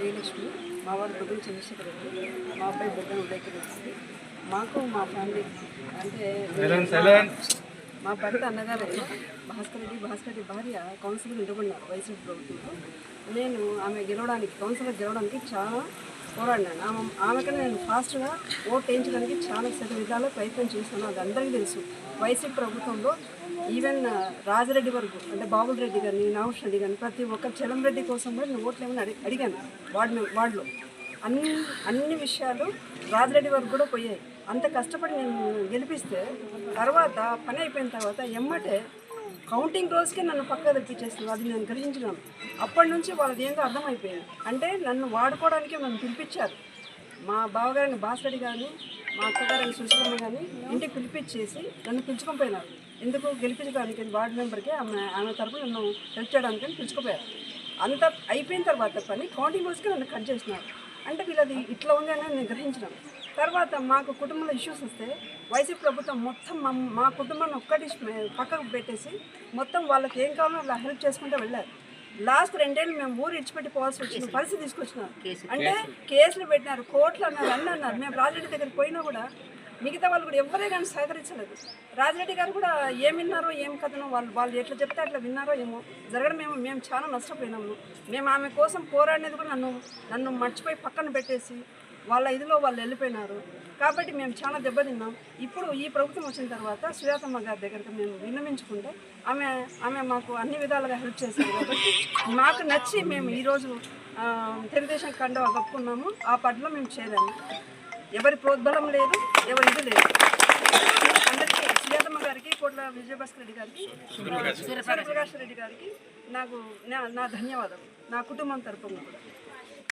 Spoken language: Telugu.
జయలక్ష్మి, మా వారు బొడ్డు చంద్రశేఖర్ రెడ్డి, మా అబ్బాయి బొడ్డు ఉదయకరెడ్డి. మాకు మా ఫ్యామిలీ అంటే మా భర్త అన్నగారు భాస్కర్ రెడ్డి భార్య కౌన్సిలర్ నిలబడినారు వైసీపీ ప్రభుత్వంలో. నేను ఆమె కౌన్సిలర్ గెలవడానికి చాలా పోరాడినాను. ఆమెకన్నా నేను ఫాస్ట్గా ఓట్ వేయించడానికి చాలా విధాలుగా ప్రయత్నం చేశాను. అది అందరికీ తెలుసు. వైసీపీ ప్రభుత్వంలో ఈవెన్ రాజరెడ్డి వరకు అంటే బాబుల్ రెడ్డి గారిని, నాగేశ్వర రెడ్డి గారిని, ప్రతి ఒక్క చలంరెడ్డి కోసం కూడా నేను ఓట్లు ఏమైనా అడిగాను. వార్డులో అన్ని విషయాలు రాజరెడ్డి వరకు కూడా పోయాయి. అంత కష్టపడి నేను గెలిపిస్తే తర్వాత పని అయిపోయిన తర్వాత ఎమ్మటే కౌంటింగ్ రోజుకే నన్ను పక్కన తెప్పించేస్తున్నారు. అది నేను గ్రహించినాను. అప్పటి నుంచి వాళ్ళది ఏంటో అర్థమైపోయింది. అంటే నన్ను వాడుకోవడానికి నన్ను పిలిపించారు. మా బావగారిని భాస్కర్ గారిని, మా అక్కగారిని సుశీలమ్మ గారిని ఇంటికి పిలిపించేసి నన్ను పిలుచుకొని పోయినారు. ఎందుకు గెలిపించడానికి వార్డు మెంబర్కి ఆమె తరపున నన్ను హెల్ప్ చేయడానికి పిలుచుకుపోయారు. అంత అయిపోయిన తర్వాత పని కౌంటింగ్ రోజుకి నన్ను కట్ చేసినారు. అంటే వీళ్ళది ఇట్లా ఉంది అని నేను గ్రహించినాను. తర్వాత మాకు కుటుంబంలో ఇష్యూస్ వస్తే వైసీపీ ప్రభుత్వం మొత్తం మా కుటుంబాన్ని ఒక్కటి పక్కకు పెట్టేసి మొత్తం వాళ్ళకి ఏం కావాలో అలా హెల్ప్ చేసుకుంటూ వెళ్ళారు. లాస్ట్ 2 ఏళ్ళు మేము ఊరు ఇడిచిపెట్టి పోవాల్సి వచ్చిన పరిస్థితి తీసుకొచ్చినారు. అంటే కేసులు పెట్టినారు, కోర్టులు అన్నారు, అన్నారు. మేము రాజరెడ్డి దగ్గరికి పోయినా కూడా మిగతా వాళ్ళు కూడా ఎవరే కానీ సహకరించలేదు. రాజరెడ్డి గారు కూడా ఏం విన్నారో ఏం కథనో వాళ్ళు ఎట్లా చెప్తే అట్లా విన్నారో ఏమో జరగడం మేము చాలా నష్టపోయినాము. మేము ఆమె కోసం పోరాడినది కూడా నన్ను మర్చిపోయి పక్కన పెట్టేసి వాళ్ళ ఇదిలో వాళ్ళు వెళ్ళిపోయినారు. కాబట్టి మేము చాలా దెబ్బతిన్నాం. ఇప్పుడు ఈ ప్రభుత్వం వచ్చిన తర్వాత సుజాతమ్మ గారి దగ్గరికి మేము విన్నవించుకుంటే ఆమె మాకు అన్ని విధాలుగా హెల్ప్ చేశారు. కాబట్టి మాకు నచ్చి మేము ఈరోజు తెలుగుదేశం కండువా కప్పుకున్నాము. ఆ పట్ల మేము చేరాము. ఎవరి ప్రోద్బలం లేదు, ఎవరి ఇది లేదు. అందరికీ సుజాతమ్మ గారికి, కోట్ల విజయభాస్కర్ రెడ్డి గారికి, సూర్యప్రకాష్ రెడ్డి గారికి నా ధన్యవాదాలు, నా కుటుంబం తరపున కూడా.